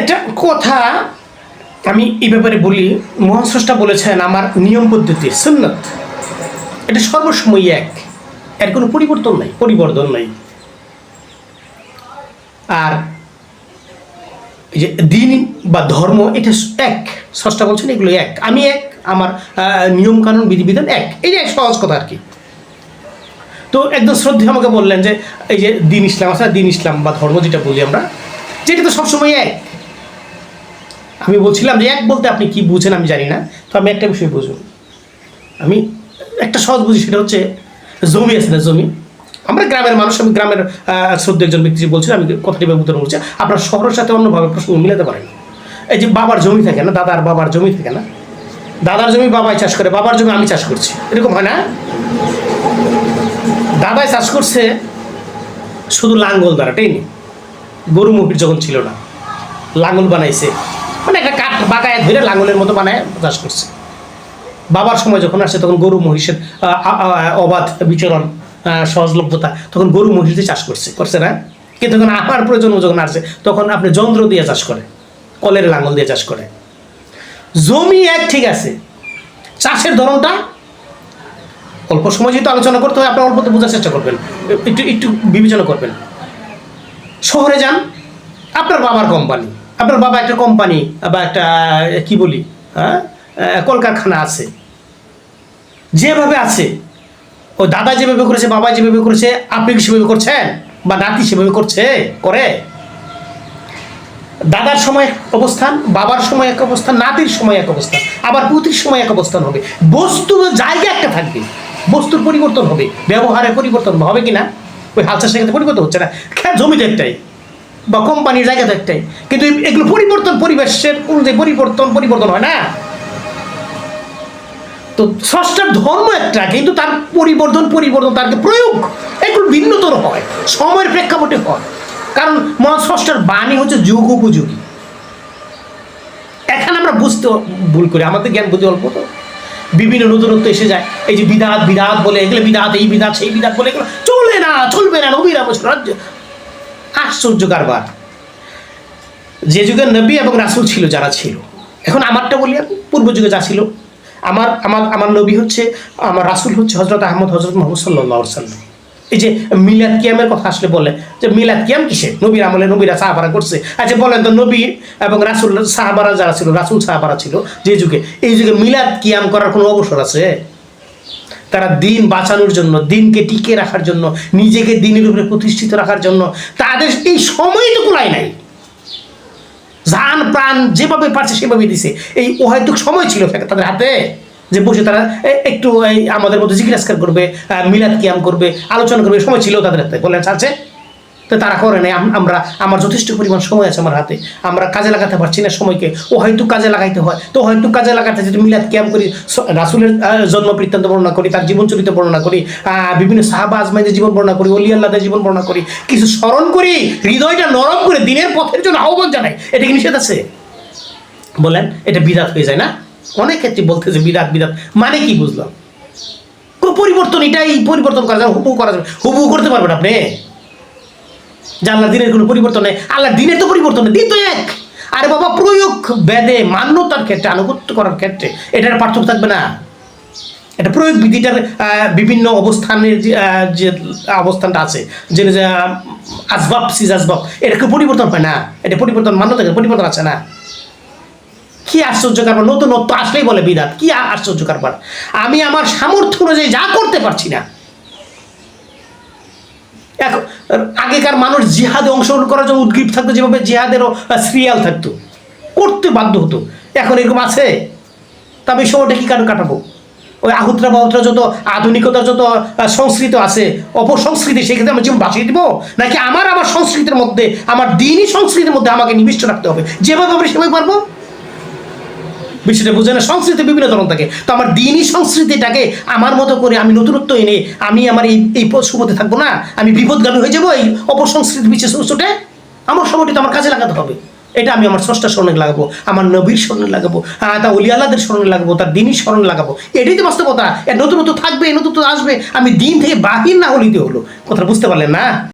একটা কথা আমি এই ব্যাপারে বলি, মহান স্রষ্টা বলেছেন আমার নিয়ম পদ্ধতি সুন্নাত এটা সর্বসময় এক, এর কোনো পরিবর্তন নাই। আর যে দিন বা ধর্ম এটা এক, স্রষ্টা বলছেন এগুলো এক, আমি এক, আমার নিয়ম কানুন বিধিবিধান এক, এই যে এক সহজ কথা আর কি। তো একদম শ্রদ্ধেয় আমাকে বললেন যে এই যে দিন ইসলাম আছে, দিন ইসলাম বা ধর্ম যেটা বলি আমরা, যেটা তো সবসময় এক। আমি বলছিলাম যে এক বলতে আপনি কি বুঝেন আমি জানি না, তো আমি একটা বিষয় বুঝুন, আমি একটা সহজ বুঝি, সেটা হচ্ছে জমি আছে না, জমি, আমরা গ্রামের মানুষ, আমি গ্রামের শ্রদ্ধেয় একজন ব্যক্তি বলছিলাম, আমি কথাটি উদাহরণ বলছি, আপনার শহরের সাথে অন্যভাবে প্রসঙ্গ মিলাতে পারেন। এই যে বাবার জমি থাকে না, দাদার বাবার জমি থাকে না, দাদার জমি বাবাই চাষ করে, বাবার জমি আমি চাষ করছি, এরকম হয় না? দাদাই চাষ করছে শুধু লাঙ্গল দ্বারা, টেনে, গরু মহিষ যখন ছিল না, লাঙ্গল বানাইছে, মানে একটা কাঠ বাঁকায় ধরে লাঙ্গলের মতো বানায় চাষ করছে। বাবার সময় যখন আসছে তখন গরু মহিষের অবাধ বিচরণ, সহজলভ্যতা, তখন গরু মহিষে চাষ করছে না? কিন্তু তখন আমার প্রয়োজন যখন আসছে তখন আপনি যন্ত্র দিয়ে চাষ করে, কলের লাঙ্গল দিয়ে চাষ করে। জমি এক, ঠিক আছে, চাষের ধরনটা অল্প সময় যেহেতু আলোচনা করতে হয়, আপনার অল্পতে বোঝার চেষ্টা করবেন, একটু বিবেচনা করবেন। শহরে যান, আপনার বাবার কোম্পানি, আপনার বাবা একটা কোম্পানি বা একটা কি বলি কলকারখানা আছে, যেভাবে আছে, ও দাদা যেভাবে করেছে, বাবা যেভাবে করেছে, আপনি কি সেভাবে করছেন? বা নাতি সেভাবে করে? দাদার সময় এক অবস্থান, বাবার সময় এক অবস্থান, নাতির সময় এক অবস্থান, আবার পুত্রের সময় এক অবস্থান হবে। বস্তুর জায়গা একটা থাকবে, বস্তুর পরিবর্তন হবে, ব্যবহারের পরিবর্তন হবে কিনা? ওই হাল চাষের ক্ষেত্রে পরিবর্তন হচ্ছে না, জমি তো একটাই বা কোম্পানির জায়গা তো একটাই, কিন্তু এগুলো পরিবর্তন, পরিবেশের অনুযায়ী পরিবর্তন হয় না। তো স্রষ্টার ধর্ম একটা, কিন্তু তার পরিবর্তন তার প্রয়োগ একটু ভিন্নতর হয়, সময়ের প্রেক্ষাপটে হয়, কারণ মহান স্রষ্টার বাণী হচ্ছে যুগ উপযোগী। এখানে আমরা বুঝতে ভুল করি, আমাদের জ্ঞান বুদ্ধি অল্প, তো বিভিন্ন নতুনত্ব এসে যায়, এই যে বিদাত বলে, এগুলো বিদাত, এই বিদাত সেই বিদাত বলে, এগুলো চলবে না, নবীরা বছর আশ্চর্য কারবার। যে যুগের নবী এবং রাসূল ছিল যারা ছিল, এখন আমারটা বলি, পূর্ব যুগে যা ছিল, আমার নবী হচ্ছে, আমার রাসূল হচ্ছে হযরত মুহাম্মদ সাল্লাল্লাহু আলাইহি ওয়াসাল্লাম। এই যে মিলাদ কিয়ামের কথা আসলে বলে যে মিলাদ কিয়াম কিসে? নবীর আমলে নবীরা সাহাবারা করছে। আচ্ছা বলেন তো, নবী এবং রাসূল সাহাবারা যারা ছিল, রাসূল সাহাবারা ছিল যে যুগে, এই যুগে মিলাদ কিয়াম করার কোনো অবসর আছে? তারা দিন বাঁচানোর জন্য, দিনকে টিকে রাখার জন্য, নিজেকে দিনের উপরে প্রতিষ্ঠিত রাখার জন্য তাদের এই সময় তো কুলায় নাই, জান প্রাণ যেভাবে পারছে সেভাবে দিছে। এই অহেতুক সময় ছিল তাদের হাতে যে বসে তারা একটু আমাদের মধ্যে জিজ্ঞাসা করবে, মিলাদ কিয়াম করবে, আলোচনা করবে, সময় ছিল তাদের হাতে? বলেন আছে? তো তারা করে নাই। আমার যথেষ্ট পরিমাণ সময় আছে আমার হাতে, আমরা কাজে লাগাতে পারছি না সময়কে, ও হয়তো কাজে লাগাইতে হয়, তো হয়তো কাজে লাগাতে যদি মিলাদ কিয়াম করি, রাসূলের জন্ম বৃত্তান্ত বর্ণনা করি, তার জীবন চরিত্র বর্ণনা করি, বিভিন্ন সাহাবা আজমাইদের জীবন বর্ণনা করি, ওলি আল্লাহদের জীবন বর্ণনা করি, কিছু স্মরণ করি, হৃদয়টা নরম করে দিনের পথের জন্য আহ্বান জানাই, এটা কি নিষেধ আছে? বলেন, এটা বিদাত হয়ে যায় না? অনেক ক্ষেত্রে বলতেছে বিদাত মানে কি বুঝলাম? পরিবর্তন, এটাই পরিবর্তন করা যাবে, হুবহু করতে পারবেন আপনি যে আল্লাহর দিনের কোনো পরিবর্তন নেই? আল্লাহর দিনের তো পরিবর্তন নেই, দিন তো এক। আরে বাবা, প্রয়োগ বেদে মান্যতার ক্ষেত্রে, আনুগত্য করার ক্ষেত্রে এটার পার্থক্য থাকবে না? এটা প্রয়োগ বিধিটার বিভিন্ন অবস্থানের যে অবস্থানটা আছে, যে আসবাব সিজ আসবাব, এটা কেউ পরিবর্তন হয় না, এটা পরিবর্তন, মান্যতা পরিবর্তন আছে না? কি আশ্চর্য কারবার! নতুনত্ব আসলেই বলে বিদাত, কি আশ্চর্য কারবার! আমি আমার সামর্থ্য অনুযায়ী যা করতে পারছি না। আগেকার মানুষ জিহাদে অংশগ্রহণ করার জন্য উদ্গ্রীব থাকতো, যেভাবে জিহাদেরও সিরিয়াল থাকতো, করতে বাধ্য হতো। এখন এরকম আছে? তবে সময়টা কি কারণ কাটাবো? ওই আহুতরা বাহুতরা যত আধুনিকতার যত সংস্কৃত আছে, অপসংস্কৃতি, সেক্ষেত্রে আমরা জীবন বাঁচিয়ে দিব, নাকি আমার সংস্কৃতির মধ্যে, আমার দিনই সংস্কৃতির মধ্যে আমাকে নিবিষ্ট রাখতে হবে? যেভাবে আমরা সেভাবে পারবো? বিষয়টা বুঝে না? সংস্কৃতি বিভিন্ন ধরন থাকে, তো আমার দিনই সংস্কৃতিটাকে আমার মতো করে আমি নতুনত্ব এনে আমি আমার এই সুপথে থাকবো না, আমি বিপদগামী হয়ে যাবো এই অপসংস্কৃতি বিশেষ ছোটে। আমার সময়টি তো আমার কাজে লাগাতে হবে। এটা আমি আমার স্রষ্টার স্মরণে লাগাবো, আমার নবীর স্মরণে লাগাবো, তা ওলি আল্লাহদের স্মরণে লাগাবো, তার দিনই স্মরণে লাগাবো। এটাই তো বাস্তবতা। নতুনত্ব থাকবে, নতুনত্ব আসবে, আমি দিন থেকে বাহির না হলিতে হলো। কথা বুঝতে পারলেন না?